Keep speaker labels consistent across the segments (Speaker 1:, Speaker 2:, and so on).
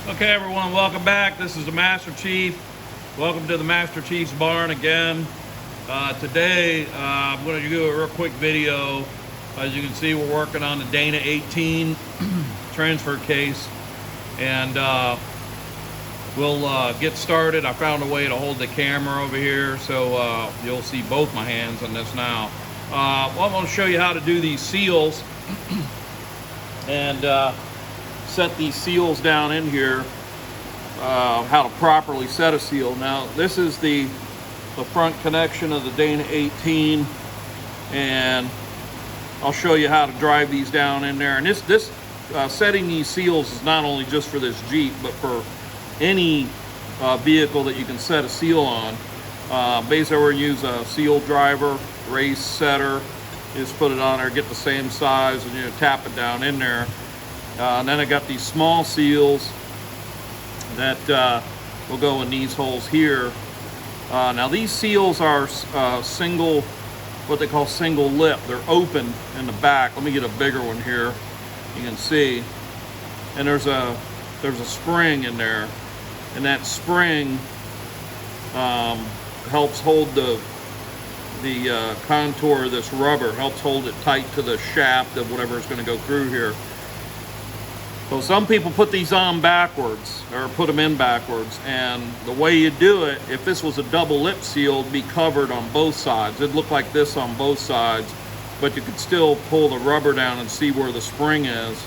Speaker 1: Okay, everyone, welcome back. This is the Master Chief. Welcome to the Master Chief's barn again. Today, I'm going to do a real quick video. As you can see, we're working on the Dana 18 transfer case, and we'll get started. I found a way to hold the camera over here, so you'll see both my hands on this now. Well, I'm going to show you how to do these seals and set these seals down in here, how to properly set a seal. Now, this is the front connection of the Dana 18, and I'll show you how to drive these down in there. And this setting these seals is not only just for this Jeep, but for any vehicle that you can set a seal on. Basically, we're going to use a seal driver, race setter. You just put it on there, get the same size, and you tap it down in there. And then I got these small seals that will go in these holes here. Now these seals are single, what they call single lip. They're open in the back. Let me get a bigger one here. You can see, and there's a spring in there, and that spring helps hold the contour of this rubber, helps hold it tight to the shaft of whatever is going to go through here. So some people put these on backwards, or put them in backwards, and the way you do it, if this was a double lip seal, it'd be covered on both sides. It'd look like this on both sides, but you could still pull the rubber down and see where the spring is.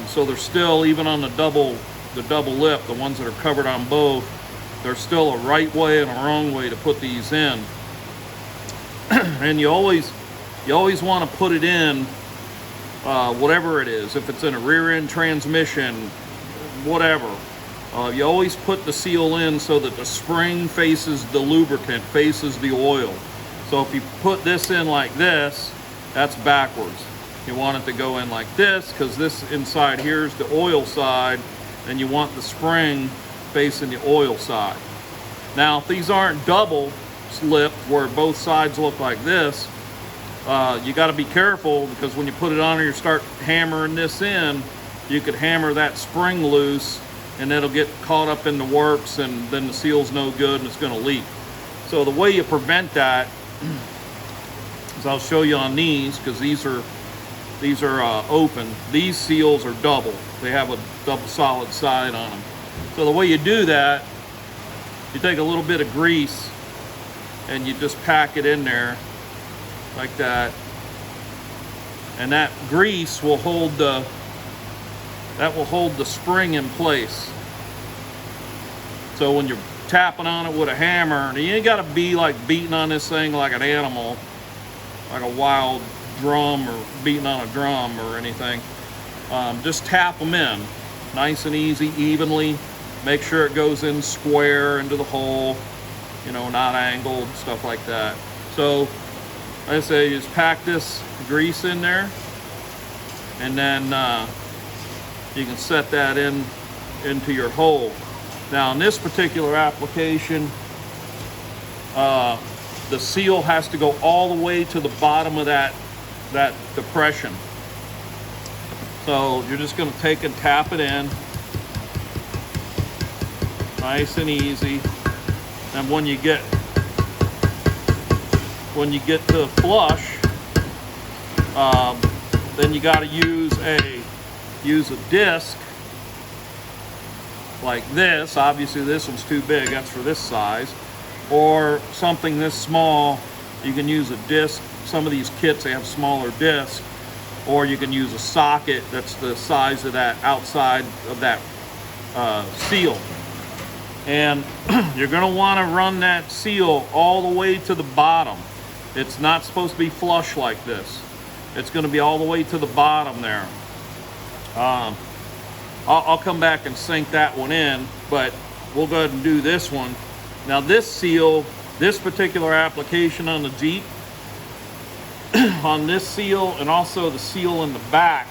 Speaker 1: So they're still, even on the double lip, the ones that are covered on both, there's still a right way and a wrong way to put these in. And you always want to put it in whatever it is. If it's in a rear end transmission, whatever, you always put the seal in so that the spring faces the lubricant, faces the oil. So if you put this in like this, that's backwards. You want it to go in like this, because this inside here is the oil side, and you want the spring facing the oil side. Now, if these aren't double slip where both sides look like this, you got to be careful, because when you put it on and you start hammering this in, you could hammer that spring loose and it'll get caught up in the works, and then the seal's no good and it's going to leak. So the way you prevent that is, I'll show you on these, because these are open. These seals are double. They have a double solid side on them. So the way you do that, you take a little bit of grease and you just pack it in there like that, and that grease will hold the spring in place. So when you're tapping on it with a hammer, you ain't got to be like beating on this thing like an animal, like a wild drum, or beating on a drum or anything. Just tap them in nice and easy, evenly. Make sure it goes in square into the hole, you know, not angled, stuff like that. So like I say, you just pack this grease in there, and then you can set that into your hole. Now, in this particular application, the seal has to go all the way to the bottom of that depression. So you're just going to take and tap it in, nice and easy. And when you get to flush, then you got to use a disc like this. Obviously this one's too big, that's for this size, or something this small. You can use a disc. Some of these kits, they have smaller discs, or you can use a socket that's the size of that outside of that seal. And you're going to want to run that seal all the way to the bottom. It's not supposed to be flush like this. It's going to be all the way to the bottom there. I'll come back and sink that one in, but we'll go ahead and do this one. Now this seal, this particular application on the Jeep, on this seal and also the seal in the back,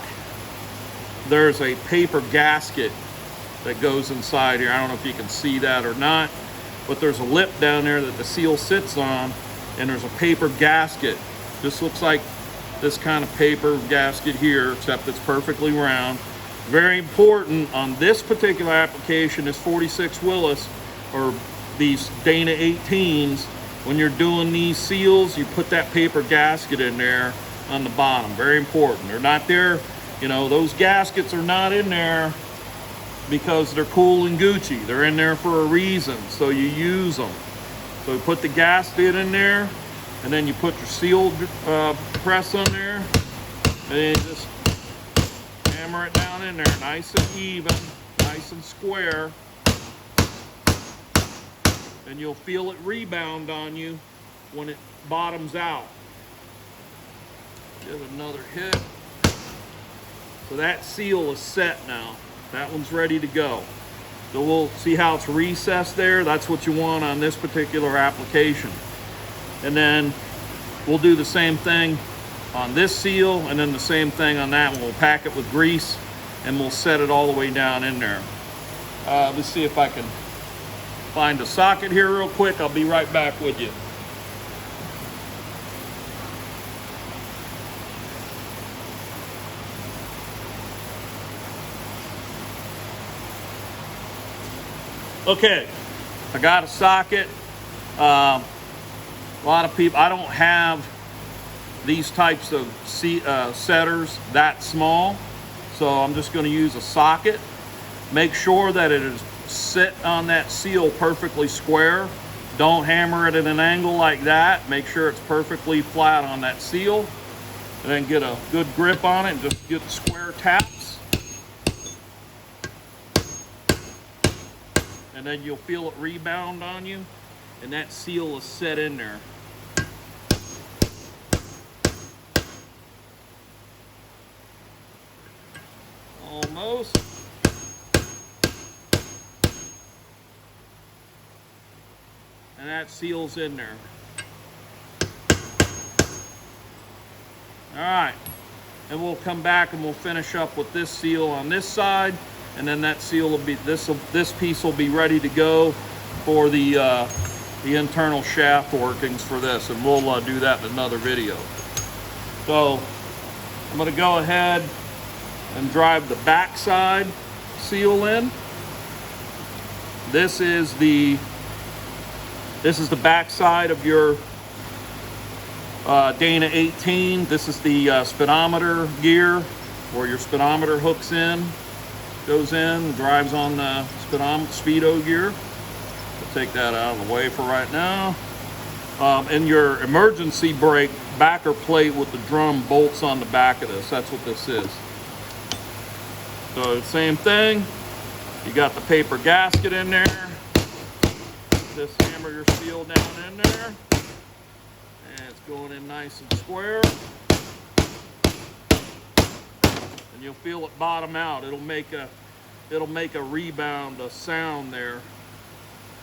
Speaker 1: there's a paper gasket that goes inside here. I don't know if you can see that or not, but there's a lip down there that the seal sits on, and there's a paper gasket. This looks like this kind of paper gasket here, except it's perfectly round. Very important on this particular application is 46 Willis or these Dana 18s. When you're doing these seals, you put that paper gasket in there on the bottom. Very important. They're not there, you know, those gaskets are not in there because they're cool and Gucci. They're in there for a reason, so you use them. So you put the gasket in there, and then you put your seal press on there, and then you just hammer it down in there, nice and even, nice and square. And you'll feel it rebound on you when it bottoms out. Give it another hit. So that seal is set now. That one's ready to go. So we'll see how it's recessed there. That's what you want on this particular application. And then we'll do the same thing on this seal, and then the same thing on that one. We'll pack it with grease and we'll set it all the way down in there. Let's see if I can find a socket here real quick. I'll be right back with you. Okay, I got a socket. A lot of people, I don't have these types of setters that small, so I'm just going to use a socket. Make sure that it is sit on that seal perfectly square. Don't hammer it at an angle like that. Make sure it's perfectly flat on that seal, and then get a good grip on it and just get square taps, and then you'll feel it rebound on you, and that seal is set in there. Almost. And that seal's in there. All right, and we'll come back and we'll finish up with this seal on this side, and then that seal will be, this piece will be ready to go for the internal shaft workings for this, and we'll do that in another video. So I'm going to go ahead and drive the backside seal in. This is the backside of your Dana 18. This is the speedometer gear, where your speedometer hooks in, goes in, drives on the speedo gear. We'll take that out of the way for right now. And your emergency brake backer plate with the drum bolts on the back of this. That's what this is. So same thing. You got the paper gasket in there. Just hammer your seal down in there, and it's going in nice and square, and you'll feel it bottom out. It'll make a rebound, a sound there.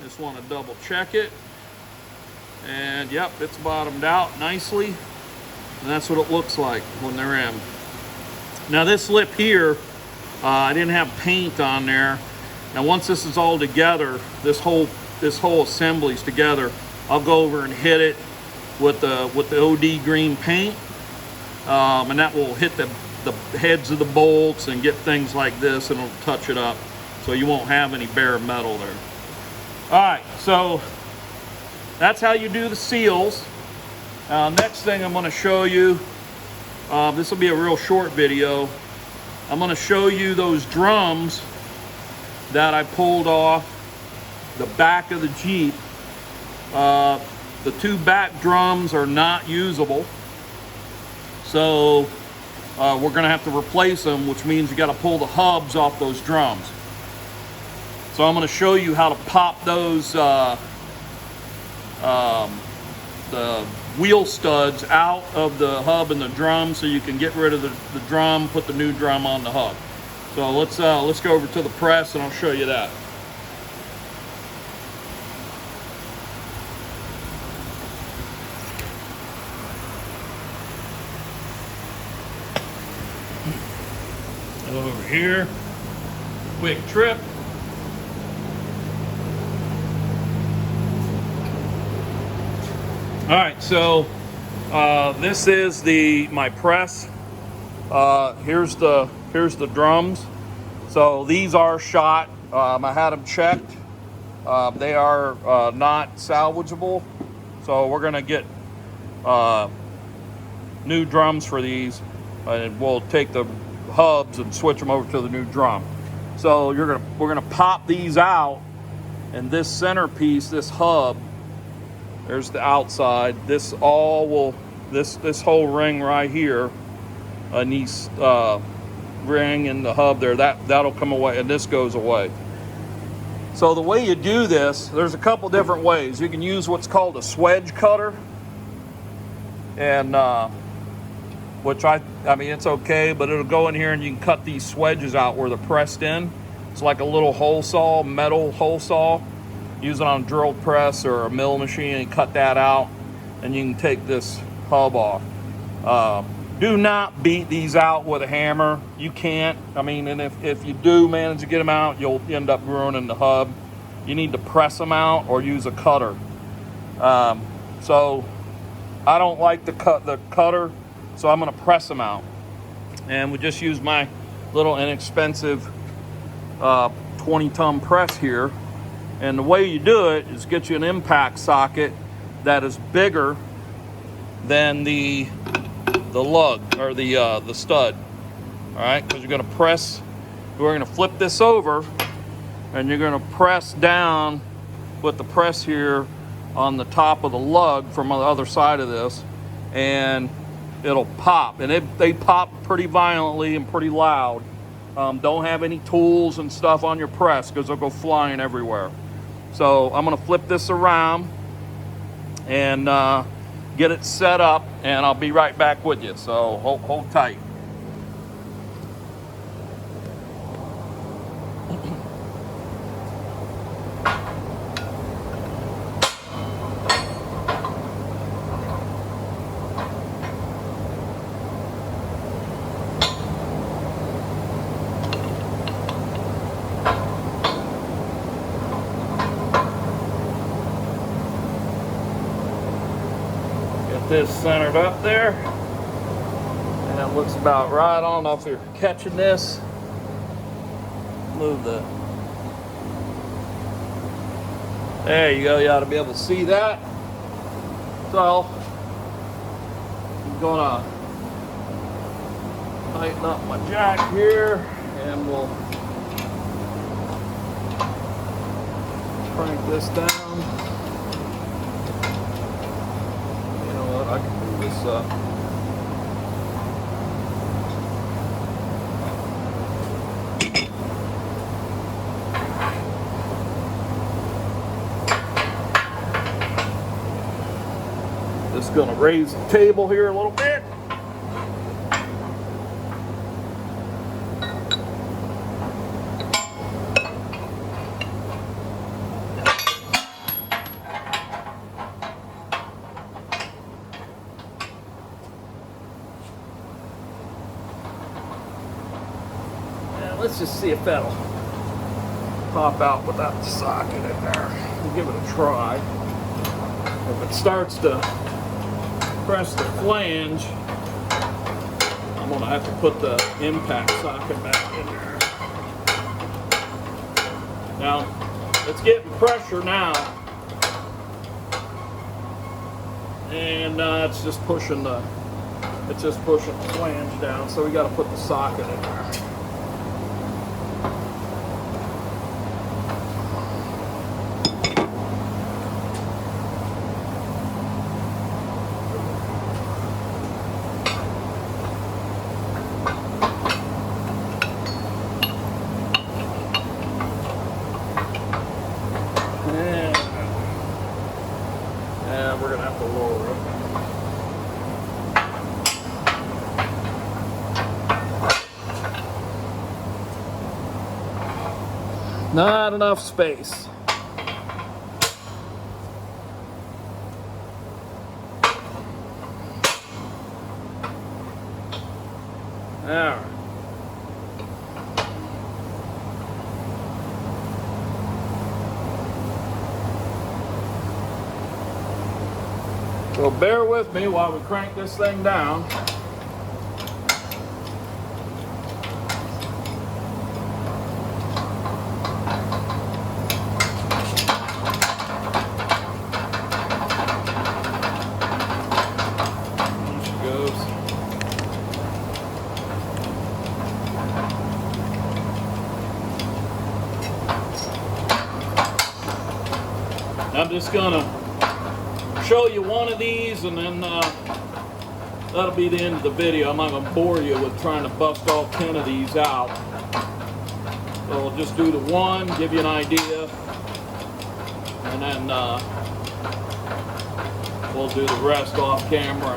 Speaker 1: Just want to double check it, and yep, it's bottomed out nicely, and that's what it looks like when they're in. Now this lip here, I didn't have paint on there. Now once this is all together, this whole assembly's together, I'll go over and hit it with the OD green paint, and that will hit the heads of the bolts and get things like this, and it'll touch it up so you won't have any bare metal there. All right, so that's how you do the seals. Next thing I'm going to show you, this will be a real short video. I'm going to show you those drums that I pulled off the back of the Jeep. The two back drums are not usable, so we're gonna have to replace them, which means you got to pull the hubs off those drums. So I'm going to show you how to pop those the wheel studs out of the hub and the drum, so you can get rid of the drum, put the new drum on the hub. So let's go over to the press and I'll show you that. Over here, quick trip. All right, so this is my press. Here's the drums. So these are shot. I had them checked. They are not salvageable. So we're gonna get new drums for these, and we'll take the hubs and switch them over to the new drum. So we're gonna pop these out, and this centerpiece, this hub, there's the outside. This whole ring right here, and these ring and the hub there, that'll come away, and this goes away. So the way you do this, there's a couple different ways. You can use what's called a swedge cutter, and which I mean, it's okay, but it'll go in here and you can cut these swedges out where they're pressed in. It's like a little hole saw, metal hole saw. Use it on a drill press or a mill machine and cut that out, and you can take this hub off. Do not beat these out with a hammer. You can't. I mean, and if you do manage to get them out, you'll end up ruining the hub. You need to press them out or use a cutter. So I don't like the cutter, so I'm going to press them out. And we just use my little inexpensive 20-ton press here. And the way you do it is get you an impact socket that is bigger than the lug or the stud. All right, because you're going to press. We're going to flip this over, and you're going to press down with the press here on the top of the lug from the other side of this, and it'll pop. And they pop pretty violently and pretty loud. Don't have any tools and stuff on your press because they'll go flying everywhere. So I'm going to flip this around and get it set up, and I'll be right back with you. So hold tight. This centered up there, and it looks about right. I don't know if you're catching this. Move the. There you go. You ought to be able to see that. So I'm gonna tighten up my jack here, and we'll crank this down. I can move this up. Just going to raise the table here a little bit. Let's just see if that'll pop out without the socket in there. We'll give it a try. If it starts to press the flange, I'm going to have to put the impact socket back in there. Now, it's getting pressure now. And it's just pushing the flange down, so we got to put the socket in there. We're going to have to lower it. Not enough space. All right. So bear with me while we crank this thing down. I'm just gonna show you one of these, and then that'll be the end of the video. I'm not gonna bore you with trying to bust all 10 of these out. So we'll just do the one, give you an idea, and then we'll do the rest off camera.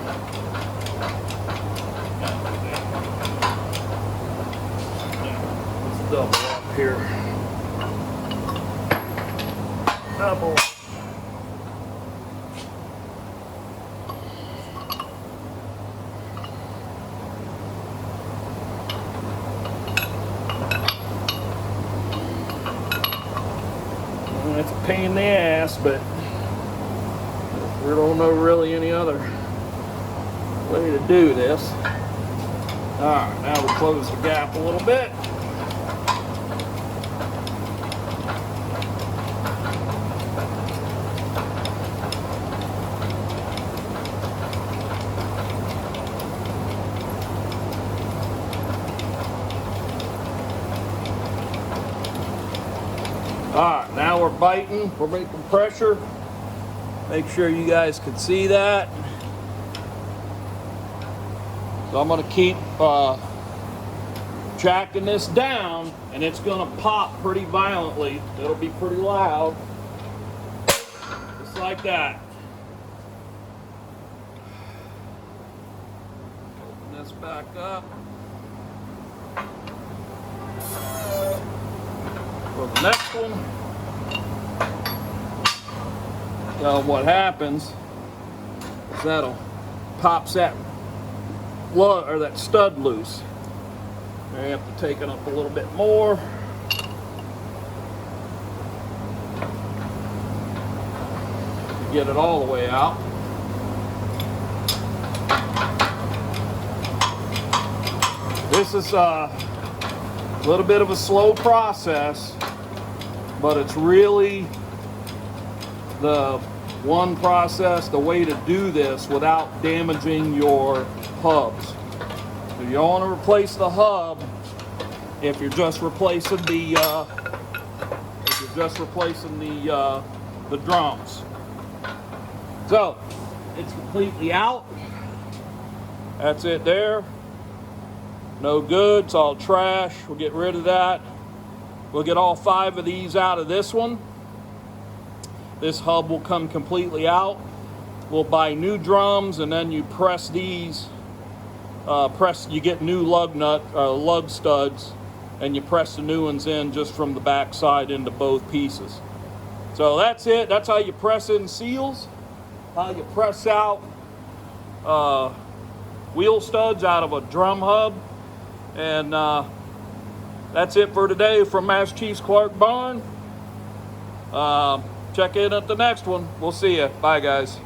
Speaker 1: Let's double up here. Double. It's a pain in the ass, but we don't know really any other way to do this. Alright, now we close the gap a little bit. Alright, now we're biting, we're making pressure. Make sure you guys can see that. So I'm going to keep jacking this down, and it's going to pop pretty violently. It'll be pretty loud. Just like that. Open this back up. For the next one. So what happens is that'll pops that or that stud loose. I have to take it up a little bit more. Get it all the way out. This is a little bit of a slow process, but it's really the one process, the way to do this without damaging your hubs. So you don't want to replace the hub if you're just replacing the the drums. So it's completely out. That's it there. No good. It's all trash. We'll get rid of that. We'll get all 5 of these out of this one. This hub will come completely out. We'll buy new drums, and then you press these. You get new lug studs, and you press the new ones in just from the back side into both pieces. So that's it. That's how you press in seals. How you press out wheel studs out of a drum hub. And that's it for today from Master Chief's Clark Barn. Check in at the next one. We'll see you. Bye, guys.